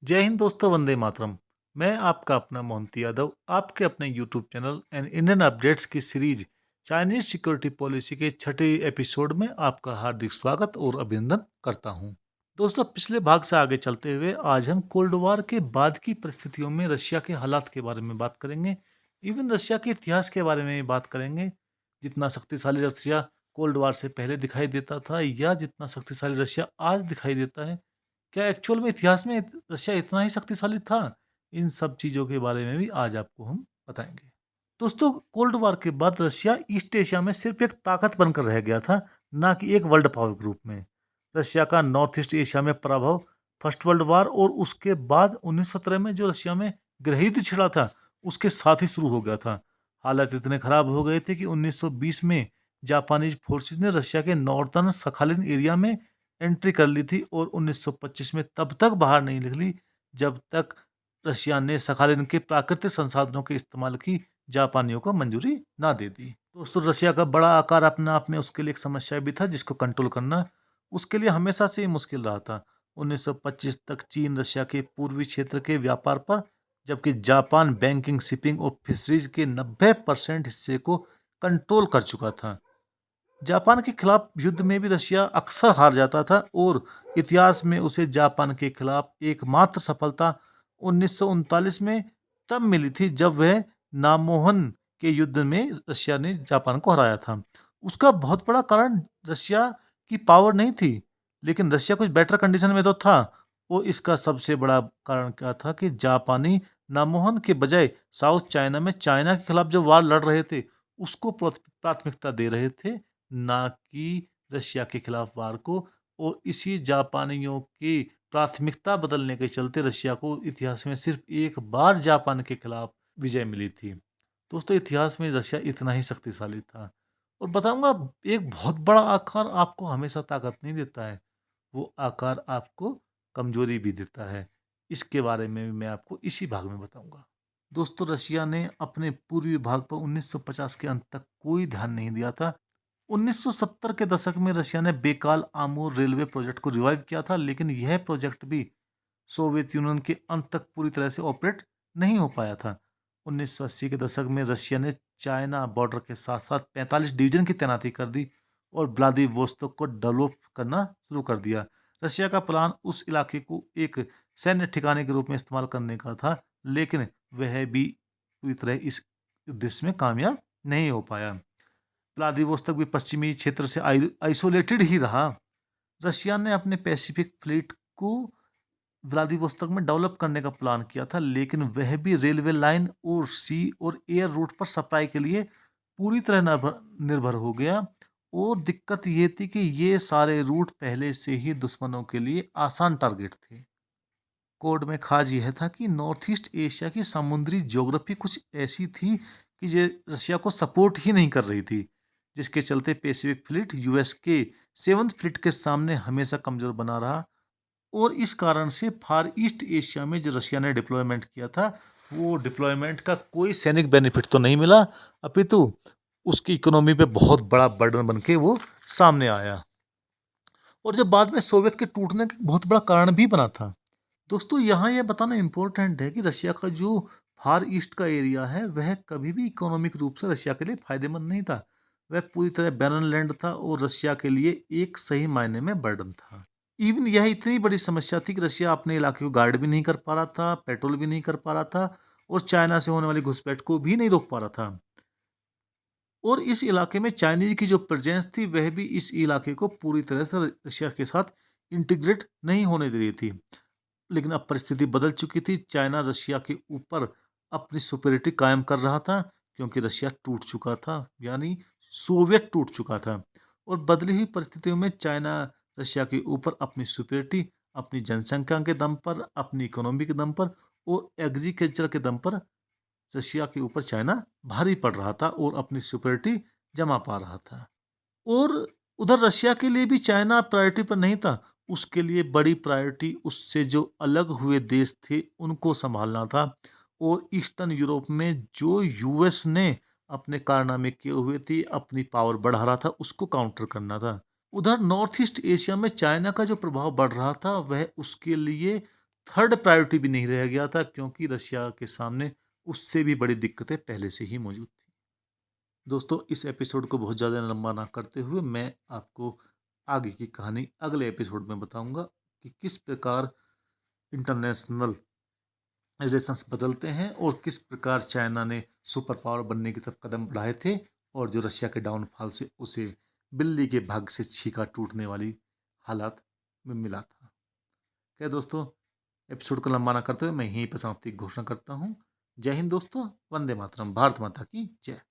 जय हिंद दोस्तों, वंदे मातरम। मैं आपका अपना मोहंती यादव आपके अपने YouTube channel and Indian updates की सीरीज चाइनीज सिक्योरिटी पॉलिसी के छठे एपिसोड में आपका हार्दिक स्वागत और अभिनंदन करता हूं। दोस्तों, पिछले भाग से आगे चलते हुए आज हम कोल्ड वॉर के बाद की परिस्थितियों में रशिया के हालात के बारे में बात करेंगे। इवन रशिया के इतिहास के बारे में भी बात करेंगे। जितना शक्तिशाली रशिया कोल्ड वॉर से पहले दिखाई देता था या जितना शक्तिशाली रशिया आज दिखाई देता है, क्या एक्चुअल में इतिहास में रशिया इतना ही शक्तिशाली था? इन सब चीज़ों के बारे में भी आज आपको हम बताएंगे। दोस्तों, कोल्ड वॉर के बाद रशिया ईस्ट एशिया में सिर्फ एक ताकत बनकर रह गया था, ना कि एक वर्ल्ड पावर ग्रुप में। रशिया का नॉर्थ ईस्ट एशिया में प्रभाव फर्स्ट वर्ल्ड वॉर और उसके बाद 1917 में जो रशिया में गृह युद्ध छिड़ा था, उसके साथ ही शुरू हो गया था। हालात इतने खराब हो गए थे कि 1920 में जापानीज फोर्सेस ने रशिया के नॉर्दर्न सखालिन एरिया में एंट्री कर ली थी और 1925 में तब तक बाहर नहीं निकली जब तक रशिया ने सखालिन के प्राकृतिक संसाधनों के इस्तेमाल की जापानियों को मंजूरी ना दे दी। दोस्तों, रशिया का बड़ा आकार अपने आप में उसके लिए एक समस्या भी था, जिसको कंट्रोल करना उसके लिए हमेशा से ही मुश्किल रहा था। 1925 तक चीन रशिया के पूर्वी क्षेत्र के व्यापार पर, जबकि जापान बैंकिंग, शिपिंग और फिशरीज के 90% हिस्से को कंट्रोल कर चुका था। जापान के खिलाफ युद्ध में भी रशिया अक्सर हार जाता था और इतिहास में उसे जापान के खिलाफ एकमात्र सफलता 1939 में तब मिली थी जब वह नामोहन के युद्ध में रशिया ने जापान को हराया था। उसका बहुत बड़ा कारण रशिया की पावर नहीं थी, लेकिन रशिया कुछ बेटर कंडीशन में तो था। और इसका सबसे बड़ा कारण क्या था कि जापानी नामोहन के बजाय साउथ चाइना में चाइना के खिलाफ जो वार लड़ रहे थे, उसको प्राथमिकता दे रहे थे, ना कि रशिया के खिलाफ वार को। और इसी जापानियों की प्राथमिकता बदलने के चलते रशिया को इतिहास में सिर्फ एक बार जापान के खिलाफ विजय मिली थी। दोस्तों, इतिहास में रशिया इतना ही शक्तिशाली था। और बताऊंगा, एक बहुत बड़ा आकार आपको हमेशा ताकत नहीं देता है, वो आकार आपको कमजोरी भी देता है। इसके बारे में भी मैं आपको इसी भाग में बताऊंगा। दोस्तों, रशिया ने अपने पूर्वी भाग पर 1950 के अंत तक कोई ध्यान नहीं दिया था। 1970 के दशक में रशिया ने बेकाल आमूर रेलवे प्रोजेक्ट को रिवाइव किया था, लेकिन यह प्रोजेक्ट भी सोवियत यूनियन के अंत तक पूरी तरह से ऑपरेट नहीं हो पाया था। 1980 के दशक में रशिया ने चाइना बॉर्डर के साथ साथ 45 डिवीजन की तैनाती कर दी और व्लादिवोस्तोक को डेवलप करना शुरू कर दिया। रशिया का प्लान उस इलाके को एक सैन्य ठिकाने के रूप में इस्तेमाल करने का था, लेकिन वह भी पूरी तरह इस उद्देश्य में कामयाब नहीं हो पाया। व्लादिवोस्तोक भी पश्चिमी क्षेत्र से आइसोलेटेड ही रहा। रशिया ने अपने पैसिफिक फ्लीट को व्लादिवोस्तोक में डेवलप करने का प्लान किया था, लेकिन वह भी रेलवे लाइन और सी और एयर रूट पर सप्लाई के लिए पूरी तरह निर्भर हो गया। और दिक्कत ये थी कि ये सारे रूट पहले से ही दुश्मनों के लिए आसान टारगेट थे। कोड में खास यह था कि नॉर्थ ईस्ट एशिया की समुद्री ज्योग्राफी कुछ ऐसी थी कि ये रशिया को सपोर्ट ही नहीं कर रही थी, जिसके चलते पैसिफिक फ्लीट यूएस के सेवंथ फ्लीट के सामने हमेशा कमजोर बना रहा। और इस कारण से फार ईस्ट एशिया में जो रशिया ने डिप्लॉयमेंट किया था, वो डिप्लॉयमेंट का कोई सैनिक बेनिफिट तो नहीं मिला, अपितु उसकी इकोनॉमी पे बहुत बड़ा बर्डन बन के वो सामने आया, और जो बाद में सोवियत के टूटने का बहुत बड़ा कारण भी बना था। दोस्तों, यहाँ यह बताना इम्पोर्टेंट है कि रशिया का जो फार ईस्ट का एरिया है, वह कभी भी इकोनॉमिक रूप से रशिया के लिए फायदेमंद नहीं था। वह पूरी तरह बैरन लैंड था और रशिया के लिए एक सही मायने में बर्डन था। इवन यह इतनी बड़ी समस्या थी कि रशिया अपने इलाके को गार्ड भी नहीं कर पा रहा था, पेट्रोल भी नहीं कर पा रहा था और चाइना से होने वाली घुसपैठ को भी नहीं रोक पा रहा था। और इस इलाके में चाइनीज की जो प्रेजेंस थी, वह भी इस इलाके को पूरी तरह से रशिया के साथ इंटीग्रेट नहीं होने दे रही थी। लेकिन अब परिस्थिति बदल चुकी थी। चाइना रशिया के ऊपर अपनी सुपेरिटी कायम कर रहा था, क्योंकि रशिया टूट चुका था, यानी सोवियत टूट चुका था। और बदली हुई परिस्थितियों में चाइना रशिया के ऊपर अपनी सुपेरिटी, अपनी जनसंख्या के दम पर, अपनी इकोनॉमी के दम पर और एग्रीकल्चर के दम पर रशिया के ऊपर चाइना भारी पड़ रहा था और अपनी सुपेरिटी जमा पा रहा था। और उधर रशिया के लिए भी चाइना प्रायोरिटी पर नहीं था। उसके लिए बड़ी प्रायोरिटी उससे जो अलग हुए देश थे उनको संभालना था, और ईस्टर्न यूरोप में जो यूएस ने अपने कारनामे किए हुए थे, अपनी पावर बढ़ा रहा था, उसको काउंटर करना था। उधर नॉर्थ ईस्ट एशिया में चाइना का जो प्रभाव बढ़ रहा था, वह उसके लिए थर्ड प्रायोरिटी भी नहीं रह गया था, क्योंकि रशिया के सामने उससे भी बड़ी दिक्कतें पहले से ही मौजूद थी। दोस्तों, इस एपिसोड को बहुत ज़्यादा लंबा ना करते हुए मैं आपको आगे की कहानी अगले एपिसोड में बताऊंगा कि किस प्रकार इंटरनेशनल रिलेशंस बदलते हैं और किस प्रकार चाइना ने सुपर पावर बनने की तरफ कदम बढ़ाए थे, और जो रशिया के डाउनफॉल से उसे बिल्ली के भाग से छीका टूटने वाली हालात में मिला था। क्या दोस्तों, एपिसोड को लंबा ना करते हुए मैं यहीं पर समाप्ति की घोषणा करता हूँ। जय हिंद दोस्तों, वंदे मातरम, भारत माता की जय।